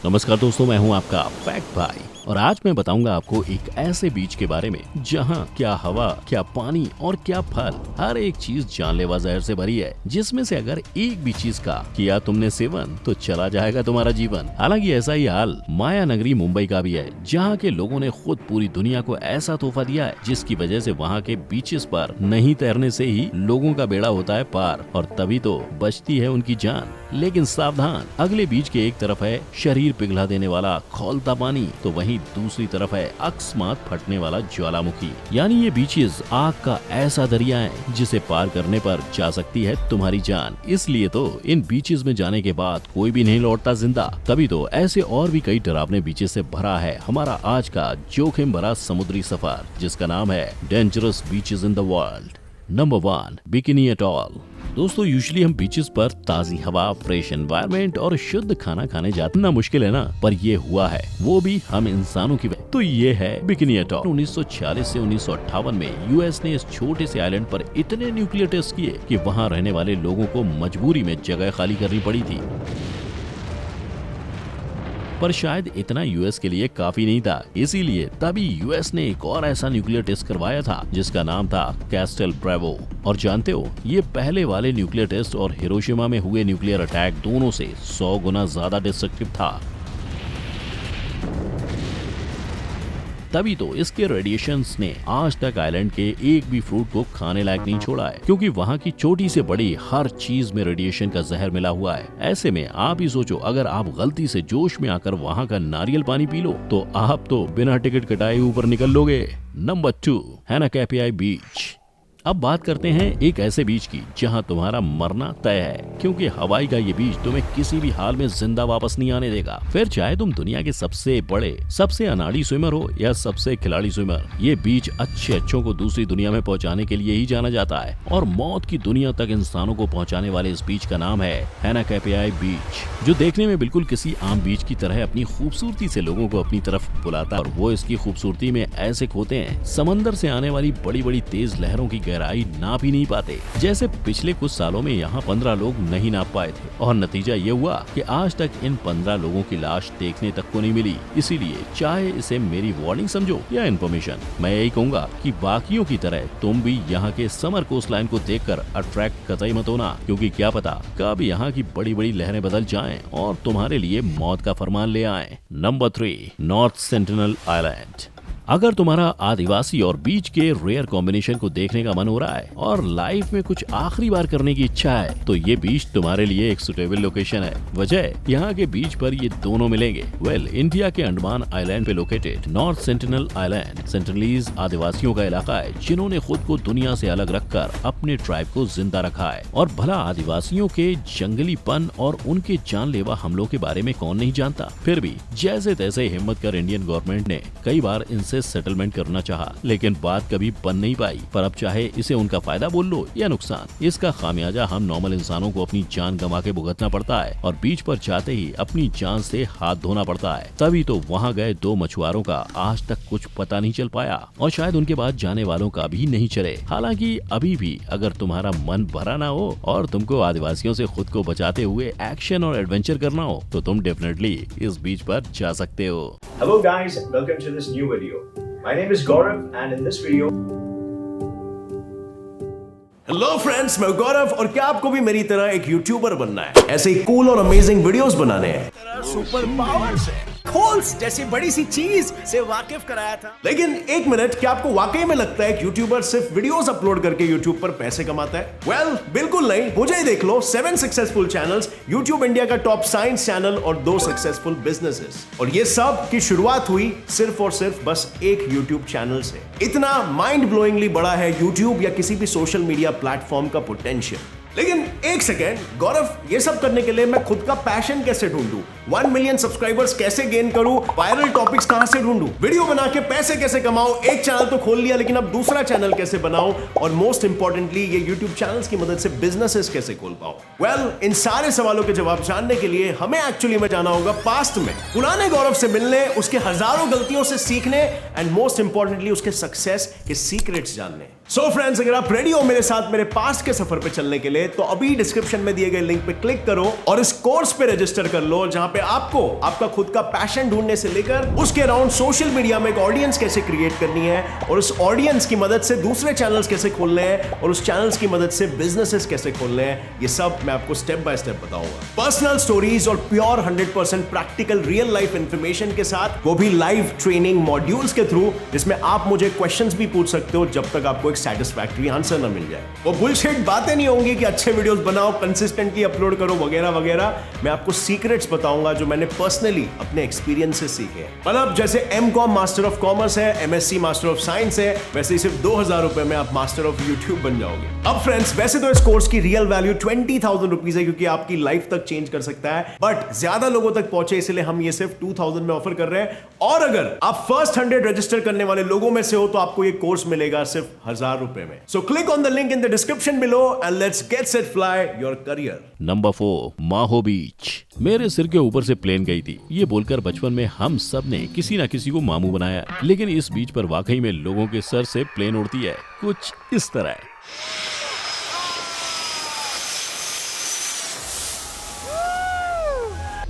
नमस्कार दोस्तों, मैं हूं आपका फैक्ट भाई और आज मैं बताऊंगा आपको एक ऐसे बीच के बारे में जहां क्या हवा, क्या पानी और क्या फल, हर एक चीज जानलेवा जहर से भरी है, जिसमें से अगर एक भी चीज का किया तुमने सेवन तो चला जाएगा तुम्हारा जीवन। हालांकि ऐसा ही हाल माया नगरी मुंबई का भी है, जहां के लोगों ने खुद पूरी दुनिया को ऐसा तोहफा दिया है जिसकी वजह से वहां के बीचेस पर नहीं तैरने से ही लोगों का बेड़ा होता है पार और तभी तो बचती है उनकी जान। लेकिन सावधान, अगले बीच के एक तरफ है शरीर पिघला देने वाला खौलता पानी, तो वहीं दूसरी तरफ है अकस्मात फटने वाला ज्वालामुखी। यानी ये बीचेस आग का ऐसा दरिया है जिसे पार करने पर जा सकती है तुम्हारी जान। इसलिए तो इन बीचेस में जाने के बाद कोई भी नहीं लौटता जिंदा। तभी तो ऐसे और भी कई डरावने बीचेस से भरा है हमारा आज का जोखिम भरा समुद्री सफर, जिसका नाम है dangerous beaches in the world. Number 1, bikini atoll. दोस्तों, यूजुअली हम बीचेस पर ताजी हवा, फ्रेश एनवायरनमेंट और शुद्ध खाना खाने जाते ना, मुश्किल है ना, पर ये हुआ है, वो भी हम इंसानों की वजह। तो ये है बिकिनी अटॉल। 1946 से 1958 में यूएस ने इस छोटे से आइलैंड पर इतने न्यूक्लियर टेस्ट किए कि वहाँ रहने वाले लोगों को मजबूरी में जगह खाली करनी पड़ी थी। पर शायद इतना यूएस के लिए काफी नहीं था, इसीलिए तभी यूएस ने एक और ऐसा न्यूक्लियर टेस्ट करवाया था जिसका नाम था कैस्टल ब्रेवो। और जानते हो, ये पहले वाले न्यूक्लियर टेस्ट और हिरोशिमा में हुए न्यूक्लियर अटैक दोनों से 100 गुना ज्यादा डिस्ट्रक्टिव था। तभी तो इसके रेडिएशंस ने आज तक आइलैंड के एक भी फ्रूट को खाने लायक नहीं छोड़ा है, क्योंकि वहाँ की छोटी से बड़ी हर चीज में रेडिएशन का जहर मिला हुआ है। ऐसे में आप ही सोचो, अगर आप गलती से जोश में आकर वहाँ का नारियल पानी पी लो तो आप तो बिना टिकट कटाए ऊपर निकल लोगे। नंबर 2, हैनाकैपियाई बीच। अब बात करते हैं एक ऐसे बीच की जहां तुम्हारा मरना तय है, क्योंकि हवाई का ये बीच तुम्हें किसी भी हाल में जिंदा वापस नहीं आने देगा। फिर चाहे तुम दुनिया के सबसे बड़े, सबसे अनाड़ी स्विमर हो या सबसे खिलाड़ी स्विमर, ये बीच अच्छों को दूसरी दुनिया में पहुंचाने के लिए ही जाना जाता है। और मौत की दुनिया तक इंसानों को पहुंचाने वाले इस बीच का नाम है हैनाकैपियाई बीच, जो देखने में बिल्कुल किसी आम बीच की तरह अपनी खूबसूरती से लोगों को अपनी तरफ बुलाता है। और वो इसकी खूबसूरती में ऐसे खोते हैं, समंदर से आने वाली बड़ी बड़ी तेज लहरों की गहराई नाप ही नहीं पाते। जैसे पिछले कुछ सालों में यहाँ 15 लोग नहीं नाप पाए थे, और नतीजा ये हुआ कि आज तक इन 15 लोगों की लाश देखने तक को नहीं मिली। इसीलिए चाहे इसे मेरी वार्निंग समझो या इन्फॉर्मेशन, मैं यही कहूँगा कि बाकियों की तरह तुम भी यहाँ के समर कोस्ट लाइन को देखकर अट्रैक्ट कतई मत होना, क्योंकि क्या पता कब यहाँ की बड़ी बड़ी लहरें बदल जाएं और तुम्हारे लिए मौत का फरमान ले आए। Number 3, north sentinel island. अगर तुम्हारा आदिवासी और बीच के रेयर कॉम्बिनेशन को देखने का मन हो रहा है और लाइफ में कुछ आखिरी बार करने की इच्छा है, तो ये बीच तुम्हारे लिए एक सुटेबल लोकेशन है। वजह, यहाँ के बीच पर ये दोनों मिलेंगे। इंडिया के अंडमान आइलैंड पे located north sentinel island Sentinelese आदिवासियों का इलाका है, जिन्होंने खुद को दुनिया से अलग रखकर अपने ट्राइब को जिंदा रखा है। और भला आदिवासियों के जंगलीपन और उनके जानलेवा हमलों के बारे में कौन नहीं जानता। फिर भी जैसे तैसे हिम्मत कर इंडियन गवर्नमेंट ने कई बार इनसे सेटलमेंट करना चाहा, लेकिन बात कभी बन नहीं पाई। पर अब चाहे इसे उनका फायदा बोल लो या नुकसान, इसका खामियाजा हम नॉर्मल इंसानों को अपनी जान गंवा के भुगतना पड़ता है और बीच पर जाते ही अपनी जान से हाथ धोना पड़ता है। तभी तो वहाँ गए 2 मछुआरों का आज तक कुछ पता नहीं चल पाया, और शायद उनके बाद जाने वालों का भी नहीं चले। हालांकि अभी भी अगर तुम्हारा मन भरा ना हो और तुमको आदिवासियों से खुद को बचाते हुए एक्शन और एडवेंचर करना हो, तो तुम डेफिनेटली इस बीच पर जा सकते हो। Hello guys, welcome to this new video. My name is Gaurav and in this video hello friends, मैं गौरव और क्या आपको भी मेरी तरह एक यूट्यूबर बनना है? ऐसे ही कूल और अमेजिंग वीडियोस बनाने हैं। सुपर पावर से खोल्स जैसी बड़ी सी चीज से वाकिफ कराया था। लेकिन एक मिनट, क्या आपको वाकई में लगता है कि यूट्यूबर सिर्फ वीडियोस अपलोड करके यूट्यूब पर पैसे कमाता है? वेल, बिल्कुल नहीं। मुझे ही देख लो, 7 सक्सेसफुल चैनल्स, यूट्यूब इंडिया का टॉप साइंस चैनल और 2 सक्सेसफुल बिजनेसेस। और ये सब की शुरुआत हुई सिर्फ और सिर्फ बस एक यूट्यूब चैनल से। इतना माइंड ब्लोइंगली बड़ा है यूट्यूब या किसी भी सोशल मीडिया प्लेटफॉर्म का पोटेंशियल। लेकिन एक सेकेंड गौरव, ये सब करने के लिए मैं खुद का पैशन कैसे ढूंढूं? 1 मिलियन सब्सक्राइबर्स कैसे गेन करूं? वायरल टॉपिक्स कहां से ढूंढूं? वीडियो बना के पैसे कैसे कमाऊं? एक चैनल तो खोल लिया, लेकिन अब दूसरा चैनल कैसे बनाऊं? और मोस्ट इंपॉर्टेंटली, ये यूट्यूब चैनल्स की मदद से बिजनेसेस कैसे खोल पाऊं? इन सारे सवालों के जवाब जानने के लिए हमें एक्चुअली में जाना होगा पास्ट में, पुराने गौरव से मिलने, उसके हजारों गलतियों से सीखने एंड मोस्ट इंपॉर्टेंटली उसके सक्सेस के सीक्रेट्स जानने। सो फ्रेंड्स, अगर आप रेडी हो मेरे साथ मेरे पास्ट के सफर पे चलने के लिए, तो अभी डिस्क्रिप्शन में दिए गए लिंक पे क्लिक करो और इस कोर्स पे रजिस्टर कर लो, जहां पे आपको आपका खुद का पैशन ढूंढने से लेकर उसके अराउंड सोशल मीडिया में एक ऑडियंस कैसे क्रिएट करनी है, और उस ऑडियंस की मदद से दूसरे चैनल्स कैसे खोलने हैं, और उस चैनल्स की मदद से बिजनेसेस कैसे खोलने हैं, ये सब मैं आपको स्टेप बाय स्टेप बताऊंगा। पर्सनल स्टोरीज और pure 100% practical real life information के साथ, वो भी लाइव ट्रेनिंग मॉड्यूल्स के थ्रू, जिसमें आप मुझे क्वेश्चंस भी पूछ सकते हो जब तक आपको एक सैटिस्फैक्टरी आंसर ना मिल जाए। वो बुलशिट बातें नहीं होंगी कि अच्छे वीडियोस बनाओ, कंसिस्टेंटली अपलोड करो वगैरह वगैरह। मैं आपको सीक्रेट्स बताऊंगा जो मैंने पर्सनली अपने एक्सपीरियंस से सीखे हैं। मतलब जैसे एमकॉम मास्टर ऑफ कॉमर्स है, एमएससी मास्टर ऑफ साइंस है, वैसे ही सिर्फ 2000 रुपए में आप मास्टर ऑफ यूट्यूब बन जाओगे। अब फ्रेंड्स, वैसे तो इस कोर्स की रियल वैल्यू 20,000 रुपीज है, क्योंकि आपकी लाइफ तक चेंज कर सकता है, बट ज्यादा लोगों तक पहुंचे इसलिए हम ये सिर्फ 2000 में ऑफर कर रहे हैं। और अगर आप फर्स्ट 100 रजिस्टर करने वाले लोगों में से हो तो आपको ये कोर्स मिलेगा सिर्फ 1000 रुपए में। So click on the link in the description below and let's get set fly your career. Number 4, माहो बीच। मेरे सिर के ऊपर से प्लेन गई थी, ये बोलकर बचपन में हम सब ने किसी ना किसी को मामू बनाया, लेकिन इस बीच पर वाकई में लोगों के सर से प्लेन उड़ती है कुछ इस तरह।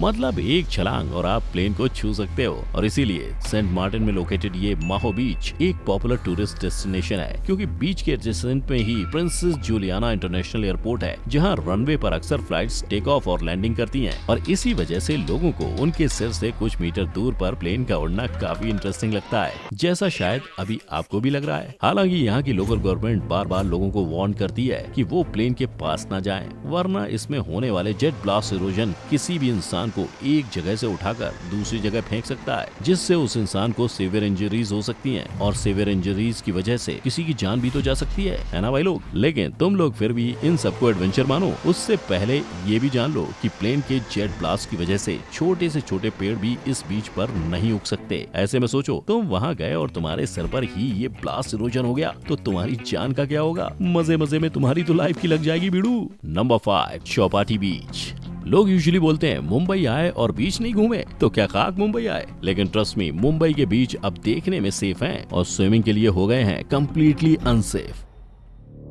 मतलब एक छलांग और आप प्लेन को छू सकते हो। और इसीलिए सेंट मार्टिन में लोकेटेड ये माहो बीच एक पॉपुलर टूरिस्ट डेस्टिनेशन है, क्योंकि बीच के एडजेसेंट में ही प्रिंसेस जूलियाना इंटरनेशनल एयरपोर्ट है, जहां रनवे पर अक्सर फ्लाइट्स टेक ऑफ और लैंडिंग करती हैं, और इसी वजह से लोगों को उनके सिर से कुछ मीटर दूर पर प्लेन का उड़ना काफी इंटरेस्टिंग लगता है, जैसा शायद अभी आपको भी लग रहा है। हालांकि यहाँ की लोकल गवर्नमेंट बार बार लोगों को वार्न करती है कि वो प्लेन के पास न जाएं, वरना इसमें होने वाले जेट ब्लास्ट इरोजन किसी भी इंसान को एक जगह से उठाकर दूसरी जगह फेंक सकता है, जिससे उस इंसान को सीवियर इंजरीज हो सकती हैं, और सीवियर इंजरीज की वजह से किसी की जान भी तो जा सकती है ना भाई लोग। लेकिन तुम लोग फिर भी इन सबको एडवेंचर मानो, उससे पहले ये भी जान लो कि प्लेन के जेट ब्लास्ट की वजह से छोटे से छोटे पेड़ भी इस बीच पर नहीं उग सकते। ऐसे में सोचो, तुम वहाँ गए और तुम्हारे सर पर ही ये ब्लास्ट इरोजन हो गया तो तुम्हारी जान का क्या होगा? मजे मजे में तुम्हारी तो लाइफ की लग जाएगी बीड़ू। नंबर 5, चौपाटी बीच। लोग यूजुअली बोलते हैं मुंबई आए और बीच नहीं घूमे तो क्या खाक मुंबई आए, लेकिन ट्रस्ट मी, मुंबई के बीच अब देखने में सेफ हैं और स्विमिंग के लिए हो गए हैं कम्प्लीटली अनसेफ।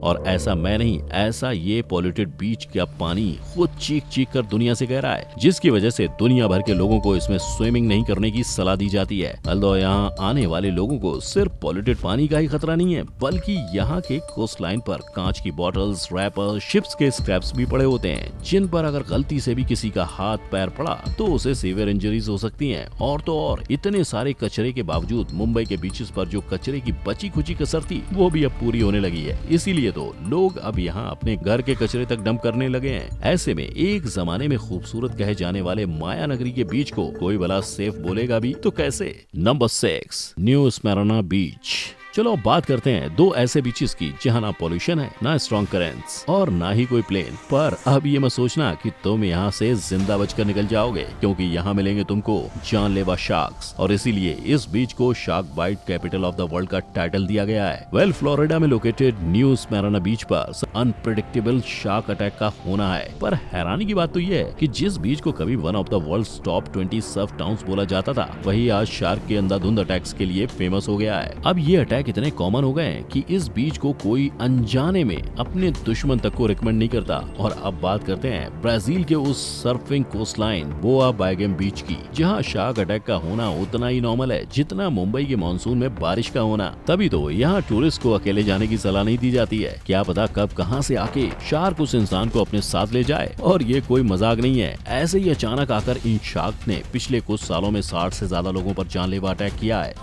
और ऐसा मैं नहीं, ऐसा ये पॉल्यूटेड बीच का पानी खुद चीख चीख कर दुनिया से कह रहा है, जिसकी वजह से दुनिया भर के लोगों को इसमें स्विमिंग नहीं करने की सलाह दी जाती है। अल्दो यहाँ आने वाले लोगों को सिर्फ पॉल्यूटेड पानी का ही खतरा नहीं है, बल्कि यहाँ के कोस्ट लाइन पर कांच की बॉटल्स, रैपर, शिप्स के स्क्रैप्स भी पड़े होते हैं, जिन पर अगर गलती से भी किसी का हाथ पैर पड़ा तो उसे सीवियर इंजरीज हो सकती है। और तो और इतने सारे कचरे के बावजूद मुंबई के बीचेस पर जो कचरे की बची खुची कसर थी वो भी अब पूरी होने लगी है, इसीलिए तो लोग अब यहाँ अपने घर के कचरे तक डंप करने लगे हैं। ऐसे में एक जमाने में खूबसूरत कहे जाने वाले माया नगरी के बीच को कोई भला सेफ बोलेगा भी तो कैसे। नंबर 6, न्यू स्मैराना बीच। चलो अब बात करते हैं दो ऐसे बीचेस की जहाँ ना पॉल्यूशन है, ना स्ट्रॉन्ग करेंट्स और ना ही कोई प्लेन। पर अब ये मत सोचना कि तुम यहाँ से जिंदा बचकर निकल जाओगे, क्योंकि यहाँ मिलेंगे तुमको जानलेवा शार्क्स, और इसीलिए इस बीच को shark bite capital of the world का टाइटल दिया गया है। वेल, फ्लोरिडा में लोकेटेड न्यू स्मैराना बीच पर अनप्रेडिक्टेबल शार्क अटैक का होना है। पर हैरानी की बात तो ये है कि जिस बीच को कभी one of the world's top 20 surf towns बोला जाता था, वही आज शार्क के अंधाधुंध अटैक्स के लिए फेमस हो गया है। अब ये अटैक इतने कॉमन हो गए हैं कि इस बीच को कोई अनजाने में अपने दुश्मन तक को रिकमेंड नहीं करता। और अब बात करते हैं ब्राजील के उस सर्फिंग कोस्ट लाइन बोआ बाइगेम बीच की, जहां शार्क अटैक का होना उतना ही नॉर्मल है जितना मुंबई के मानसून में बारिश का होना। तभी तो यहाँ टूरिस्ट को अकेले जाने की सलाह नहीं दी जाती है, क्या पता कब कहां से आके शार्क उस इंसान को अपने साथ ले जाए। और ये कोई मजाक नहीं है, ऐसे ही अचानक आकर इन शार्क ने पिछले कुछ सालों में 60 से ज्यादा लोगों पर जानलेवा अटैक किया है।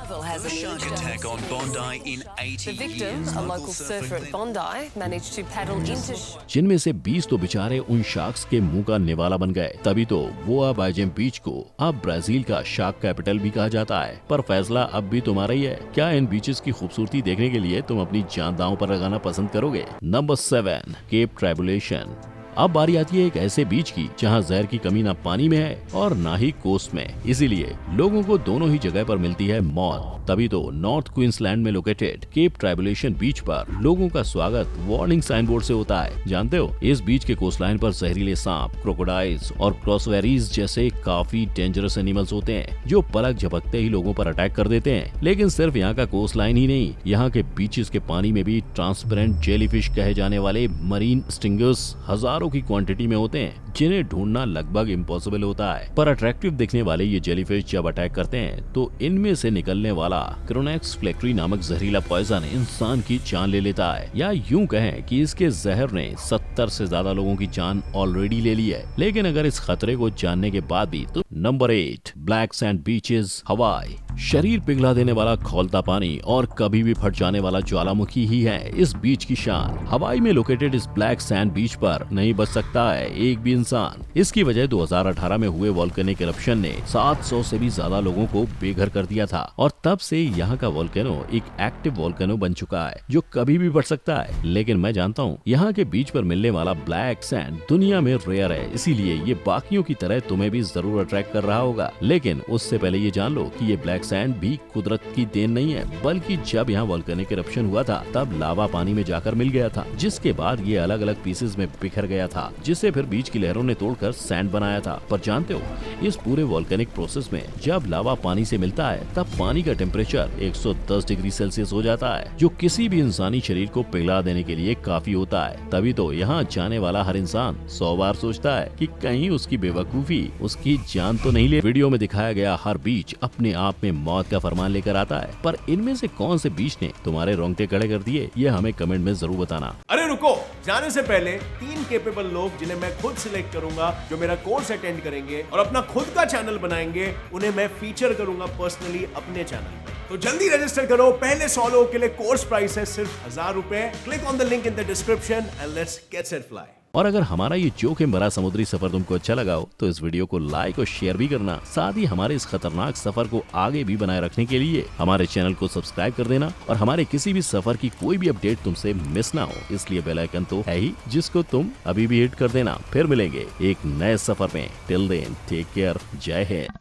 The victim, a local surfer at Bondi, managed to paddle into जिनमें से 20 तो बेचारे उन शार्क्स के मुंह का निवाला बन गए। तभी तो बोआ बाइगेम बीच को अब ब्राजील का शार्क कैपिटल भी कहा जाता है। पर फैसला अब भी तुम्हारा ही है, क्या इन बीचेस की खूबसूरती देखने के लिए तुम अपनी जान दांव पर लगाना पसंद करोगे। Number 7, Cape Tribulation. अब बारी आती है एक ऐसे बीच की जहाँ जहर की कमी ना पानी में है और ना ही कोस्ट में, इसीलिए लोगों को दोनों ही जगह पर मिलती है मौत। तभी तो नॉर्थ क्वींसलैंड में लोकेटेड केप ट्राइबुलेशन बीच पर लोगों का स्वागत वार्निंग साइन बोर्ड से होता है। जानते हो, इस बीच के कोस्टलाइन पर जहरीले सांप, क्रोकोडाइल्स और क्रॉसवेरीज जैसे काफी डेंजरस एनिमल्स होते हैं जो पलक झपकते ही लोगों पर अटैक कर देते हैं। लेकिन सिर्फ यहाँ का कोस्टलाइन ही नहीं, यहाँ के बीचेस के पानी में भी ट्रांसपेरेंट जेलीफिश कहे जाने वाले मरीन स्टिंगर्स हजारों की क्वांटिटी में होते हैं जिन्हें ढूंढना लगभग इम्पॉसिबल होता है। पर अट्रैक्टिव दिखने वाले ये जेलीफिश जब अटैक करते हैं तो इनमें से निकलने वाला क्रोनेक्स फ्लेक्ट्री नामक जहरीला पॉइजन इंसान की जान ले लेता है, या यूं कहें कि इसके जहर ने 70 से ज्यादा लोगों की जान ऑलरेडी ले ली है। लेकिन अगर इस खतरे को जानने के बाद भी तो नंबर 8 ब्लैक सैंड बीचेस हवाई। शरीर पिघला देने वाला खौलता पानी और कभी भी फट जाने वाला ज्वालामुखी ही है इस बीच की शान। हवाई में लोकेटेड इस ब्लैक सैंड बीच पर नहीं बच सकता है एक भी इंसान। इसकी वजह 2018 में हुए वोल्केनिक इरप्शन ने 700 से भी ज्यादा लोगों को बेघर कर दिया था और तब से यहाँ का वोल्केनो एक एक्टिव वोल्केनो बन चुका है जो कभी भी बढ़ सकता है। लेकिन मैं जानता हूँ यहाँ के बीच पर मिलने वाला ब्लैक सैंड दुनिया में रेयर है, इसीलिए ये बाकियों की तरह तुम्हें भी जरूर अट्रैक्ट कर रहा होगा। लेकिन उससे पहले ये जान लो कि ये ब्लैक सैंड भी कुदरत की देन नहीं है, बल्कि जब यहाँ वोल्केनिक इरप्शन हुआ था तब लावा पानी में जाकर मिल गया था, जिसके बाद ये अलग अलग पीसेस में बिखर गया था, जिसे फिर बीच की लहरों ने तोड़कर सैंड बनाया था। पर जानते हो, इस पूरे वोल्केनिक प्रोसेस में जब लावा पानी से मिलता है तब पानी का टेम्परेचर 110 डिग्री सेल्सियस हो जाता है, जो किसी भी इंसानी शरीर को पिघला देने के लिए काफी होता है। तभी तो यहाँ जाने वाला हर इंसान 100 बार सोचता है कि कहीं उसकी बेवकूफी उसकी जान तो नहीं ले। वीडियो में दिखाया गया हर बीच अपने आप में मौत का फरमान लेकर आता है, पर इनमें से कौन से बीच ने तुम्हारे रोंगटे खड़े कर दिए, ये हमें कमेंट में जरूर बताना। अरे रुको, जाने से पहले 3 केपेबल लोग जिन्हें मैं खुद सिलेक्ट करूंगा, जो मेरा कोर्स अटेंड करेंगे और अपना खुद का चैनल बनाएंगे, उन्हें मैं फीचर करूंगा पर्सनली अपने चैनल पर। तो जल्दी रजिस्टर करो। पहले 100 लोगों के लिए कोर्स प्राइस है सिर्फ 1000 रुपए। Click on the link in the description and let's get set fly. और अगर हमारा ये जोखिम भरा समुद्री सफर तुमको अच्छा लगा हो तो इस वीडियो को लाइक और शेयर भी करना। साथ ही हमारे इस खतरनाक सफर को आगे भी बनाए रखने के लिए हमारे चैनल को सब्सक्राइब कर देना और हमारे किसी भी सफर की कोई भी अपडेट तुमसे मिस ना हो, इसलिए बेल आइकन तो है ही जिसको तुम अभी भी हिट कर देना। फिर मिलेंगे एक नए सफर में। टिल देन टेक केयर, जय हिंद।